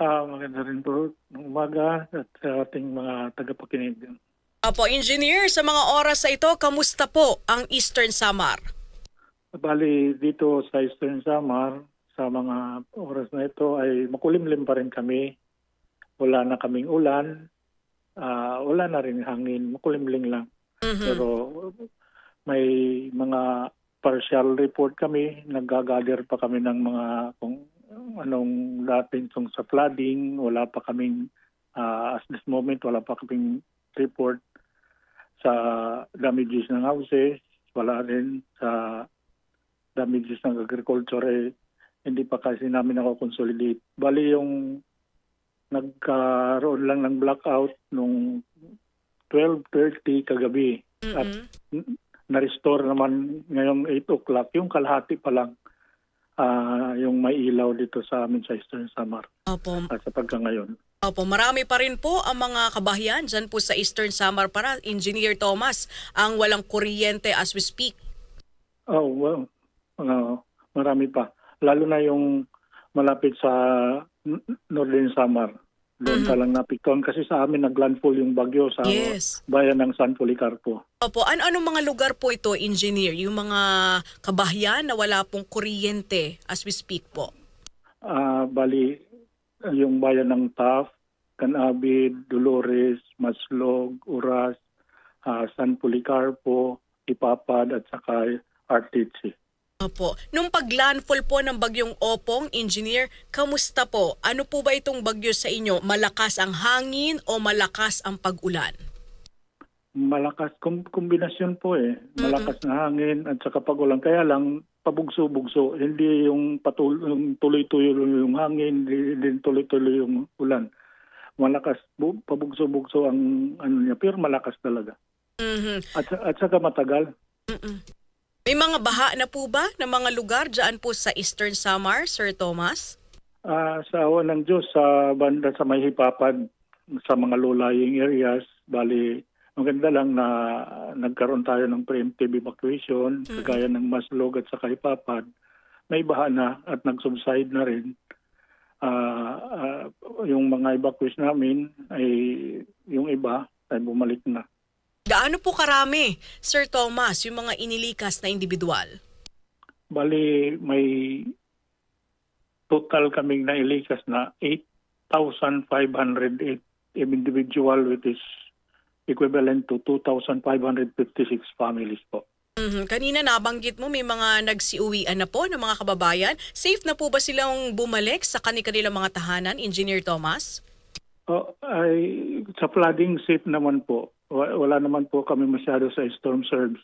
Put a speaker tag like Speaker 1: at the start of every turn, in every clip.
Speaker 1: Maganda rin po ng umaga at sa ating mga tagapakinig.
Speaker 2: Opo, engineer, sa mga oras na ito, kamusta po ang Eastern Samar?
Speaker 1: Bali dito sa Eastern Samar, sa mga oras na ito ay makulimlim pa rin kami. Wala na kaming ulan, wala na rin hangin, makulimlim lang. Pero may mga partial report kami, nag-gather pa kami ng mga kung anong dating sa flooding, wala pa kaming as this moment wala pa kaming report sa damages ng houses, wala rin sa damages ng agriculture, hindi pa kasi namin consolidate. Bali yung nagkaroon lang ng blackout nung 12:30 kagabi at na-restore naman ngayong 8 o'clock, yung kalahati pa lang yung may ilaw dito sa amin sa Eastern Samar.
Speaker 2: Opo.
Speaker 1: At sa pagkangayon.
Speaker 2: Opo, marami pa rin po ang mga kabahayan dyan po sa Eastern Samar para, Engineer Thomas, ang walang kuryente as we speak.
Speaker 1: Oh, well, marami pa. Lalo na yung malapit sa Northern Samar. Doon ka lang napiktuan kasi sa amin naglandfall yung bagyo sa bayan ng San Policarpo.
Speaker 2: Opo, ano mga lugar po ito, Engineer? Yung mga kabahayan na wala pong kuryente as we speak po?
Speaker 1: Bali, yung bayan ng Taft, Canabid, Dolores, Maslog, Uras, San Policarpo, Ipapad at saka Artici.
Speaker 2: Opo. Nung paglandfall po ng bagyong Opong, Engineer, kamusta po? Ano po ba itong bagyo sa inyo? Malakas ang hangin o malakas ang pag-ulan?
Speaker 1: Malakas, kombinasyon po Malakas na hangin at saka pag-ulan. Kaya lang, pabugso-bugso. Hindi yung tuloy-tuloy yung hangin, hindi tuloy-tuloy yung ulan. Malakas, pabugso-bugso ang ano niya, pero malakas talaga. At saka matagal.
Speaker 2: May mga baha na po ba ng mga lugar dyan po sa Eastern Samar, Sir Thomas?
Speaker 1: Sa awa ng Diyos, sa banda sa may Hipapad, sa mga low-lying areas, bali, maganda lang na nagkaroon tayo ng preemptive evacuation, kagaya ng Maslog at saka Hipapad. May baha na at nag-subside na rin. Yung mga evacuation namin, ay yung iba ay bumalik na.
Speaker 2: Gaano po karami, Sir Thomas, yung mga inilikas na individual?
Speaker 1: Bali, may total kaming nailikas na 8,508 individual, which is equivalent to 2,556 families po.
Speaker 2: Kanina nabanggit mo may mga nagsiuwian na po ng mga kababayan. Safe na po ba silang bumalik sa kanilang mga tahanan, Engineer Thomas?
Speaker 1: Sa flooding safe naman po. Wala naman po kami masyado sa storm surge.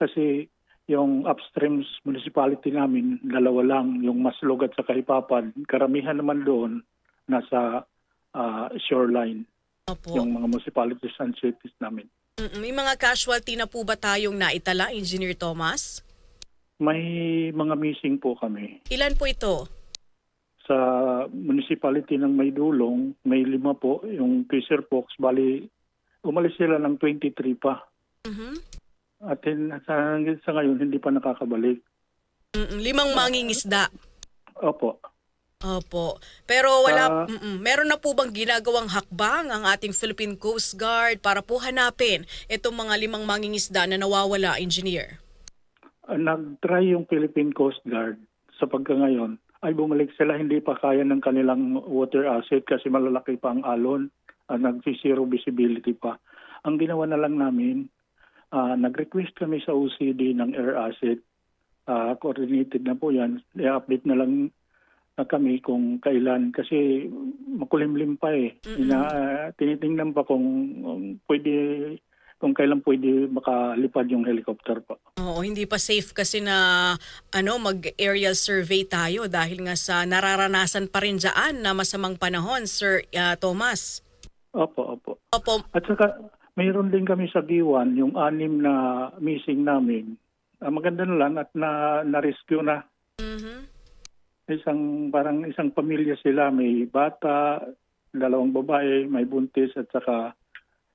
Speaker 1: Kasi yung upstream municipality namin, dalawa lang, yung Maslog at saka Hipapad. Karamihan naman doon nasa shoreline.
Speaker 2: Opo.
Speaker 1: Yung mga municipalities and cities namin.
Speaker 2: May mga casualty na po ba tayong naitala, Engineer Thomas?
Speaker 1: May mga missing po kami.
Speaker 2: Ilan po ito?
Speaker 1: Sa municipality ng Maydulong, may 5 po. Yung Fisher Fox, bali, umalis sila ng 23 pa. At sa ngayon, hindi pa nakakabalik.
Speaker 2: 5 mangingisda?
Speaker 1: Opo.
Speaker 2: Opo. Pero meron na po bang ginagawang hakbang ang ating Philippine Coast Guard para po hanapin itong mga 5 mangingisda na nawawala, Engineer?
Speaker 1: Nag-try yung Philippine Coast Guard sa pagkangayon. Ay bumalik sila, hindi pa kaya ng kanilang water asset kasi malalaki pa ang alon. Nag-zero visibility pa. Ang ginawa na lang namin, nag-request kami sa OCD ng air asset. Coordinated na po yan. I-update na lang kami kung kailan kasi makulimlim pa tinitingnan pa kung kailan pwede makalipad yung helicopter pa.
Speaker 2: Oo, hindi pa safe kasi na mag-aerial survey tayo dahil nga sa nararanasan pa rin dyan na masamang panahon, Sir Thomas.
Speaker 1: Opo. At saka mayroon din kami sa B1, yung 6 na missing namin. Maganda na lang at na-rescue na. Isang pamilya sila, may bata, 2 babae, may buntis at saka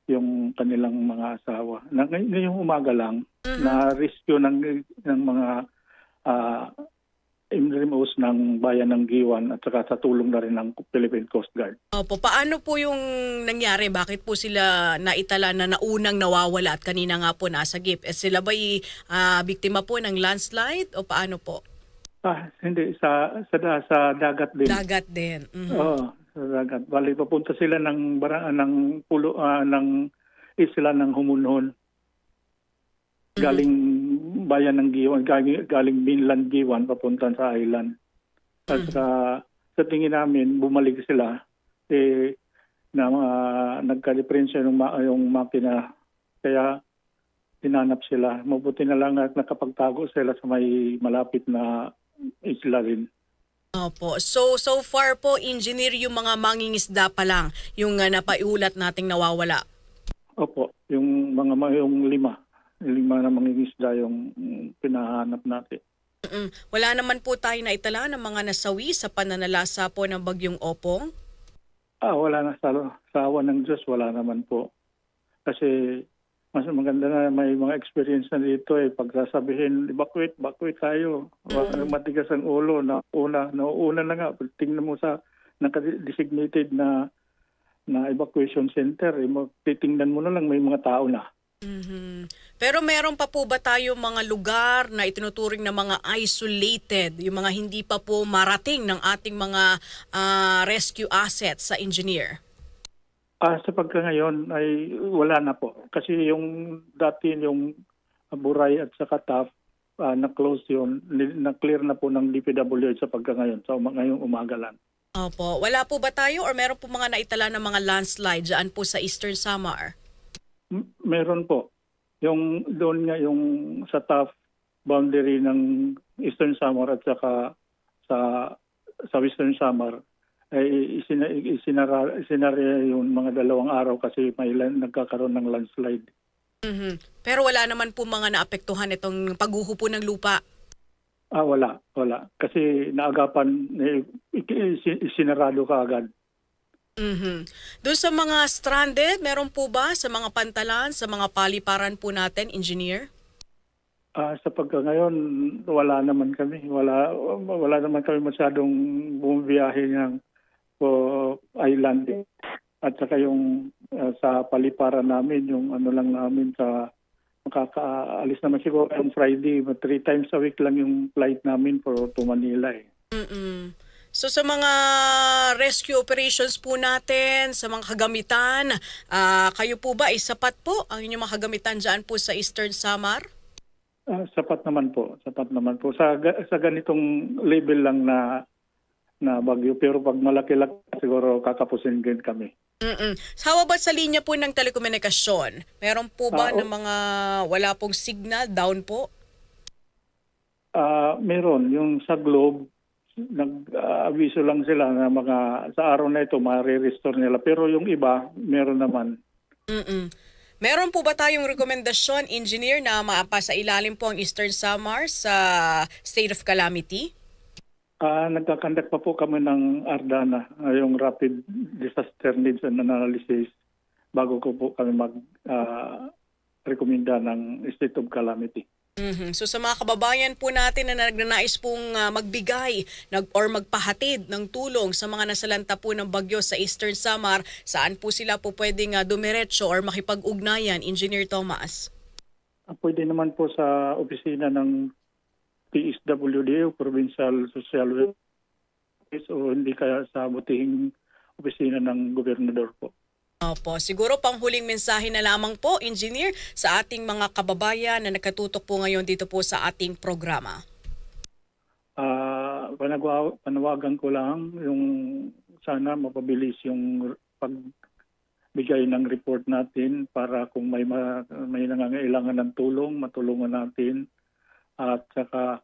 Speaker 1: yung kanilang mga asawa. Ngayong umaga lang, na-rescue ng mga IMRIMOS ng Bayan ng Giwan at saka sa tulong na rin ng Philippine Coast Guard.
Speaker 2: Opo, paano po yung nangyari? Bakit po sila naitala na naunang nawawala at kanina nga po nasa GIP? Sila ba'y biktima po ng landslide o paano po?
Speaker 1: Hindi, sa dagat din.
Speaker 2: Dagat din. Mhm.
Speaker 1: Oo, sa dagat. Bali, papunta sila ng ng isla ng Humunhon. Galing Bayan ng Giwan, galing mainland Giwan papunta sa island. At sa tingin namin, bumalik sila nagka-diferensya yung makina. Kaya tinanap sila. Mabuti na lang at nakapagtago sila sa may malapit na isla rin.
Speaker 2: Opo. So far po, engineer, yung mga mangingisda pa lang yung napaiulat nating nawawala.
Speaker 1: Opo, yung lima na mangingisda yung pinahanap natin.
Speaker 2: Wala naman po tayo naitala ng mga nasawi sa pananalasa po ng bagyong Opong?
Speaker 1: Wala na sa awa ng Diyos, wala naman po. Kasi mas maganda na may mga experience na dito pagsasabihin, evacuate tayo. Matigas ang ulo. Nauuna na nga. Tingnan mo sa naka-designated na evacuation center. Titingnan mo na lang may mga tao na.
Speaker 2: Mm-hmm. Pero meron pa po ba tayo mga lugar na itinuturing na mga isolated, yung mga hindi pa po marating ng ating mga rescue assets sa engineer?
Speaker 1: Sa pagkangayon ay wala na po. Kasi yung dati yung Buray at saka TAF, na-close yun, na-clear na po ng DPWH sa pagkangayon, sa ngayong umaga lang.
Speaker 2: Opo. Wala po ba tayo or meron po mga naitala ng mga landslide dyan po sa Eastern Samar?
Speaker 1: Meron po. Yung doon nga yung sa TAF boundary ng Eastern Samar at saka sa Western Samar ay isinara yung mga 2 araw kasi may nagkakaroon ng landslide.
Speaker 2: Mm-hmm. Pero wala naman po mga naapektuhan itong paghuhupo ng lupa?
Speaker 1: Wala. Kasi naagapan, isinarado ka agad.
Speaker 2: Mm-hmm. Doon sa mga stranded, meron po ba sa mga pantalan, sa mga paliparan po natin, engineer?
Speaker 1: Sa pagkangayon, wala naman kami. Wala naman kami masyadong bumibiyahe ng island. At saka yung sa paliparan namin, yung lang namin sa makakaalis naman siguro on Friday, 3 times a week lang yung flight namin to Manila.
Speaker 2: Mm-mm. So sa mga rescue operations po natin, sa mga kagamitan, kayo po ba ay sapat po ang inyong mga kagamitan dyan po sa Eastern Samar?
Speaker 1: Sapat naman po. Sa ganitong level lang na bagyo. Pero pag malaki-laki siguro kakapusin din kami.
Speaker 2: How about sa linya po ng telekomunikasyon? Meron po ba ng mga wala pong signal, down po?
Speaker 1: Meron. Yung sa Globe, nag-aviso lang sila na sa araw na ito ma-restore nila. Pero yung iba, meron naman.
Speaker 2: Meron po ba tayong rekomendasyon, engineer, na maapasa ilalim po ang Eastern Samar sa state of calamity?
Speaker 1: Nagkakandak pa po kami ng ARDANA, yung Rapid Disaster Needs and Analysis, bago ko po kami mag-rekomenda ng state of calamity.
Speaker 2: So sa mga kababayan po natin na nagnanais pong magbigay or magpahatid ng tulong sa mga nasalanta po ng bagyo sa Eastern Samar, saan po sila po pwedeng dumiretso or makipag-ugnayan, Engineer Tomas?
Speaker 1: Pwede naman po sa opisina ng PSWD o Provincial Social Welfare o hindi kaya sa butihing opisina ng gobernador po.
Speaker 2: Opo, siguro panghuling mensahe na lamang po, engineer, sa ating mga kababayan na nakatutok po ngayon dito po sa ating programa.
Speaker 1: Panawagan ko lang yung sana mapabilis yung pagbigay ng report natin para kung may nangangailangan ng tulong, matulungan natin. At saka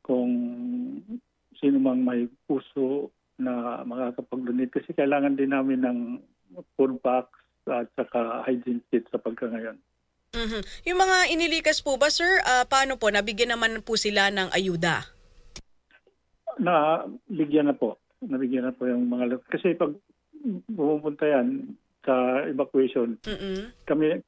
Speaker 1: kung sino mang may puso na makakapag-donate kasi kailangan din namin ng food packs at saka hygiene kits sa pagkangayon.
Speaker 2: Yung mga inilikas po ba, sir, paano po? Nabigyan naman po sila ng ayuda?
Speaker 1: Nabigyan na po yung mga... Kasi pag pumunta yan sa evacuation, kami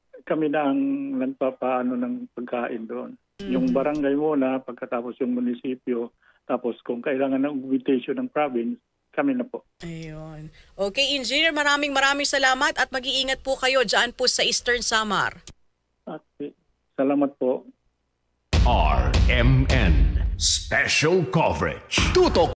Speaker 1: na ang nagpapaano ng pagkain doon. Yung barangay muna, pagkatapos yung munisipyo, Tapos kung kailangan ng augmentation ng province, kami na po.
Speaker 2: Ayun. Okay, Engineer, maraming salamat at mag-iingat po kayo dyan po sa Eastern Samar.
Speaker 1: At salamat po.
Speaker 3: RMN Special Coverage. Tutok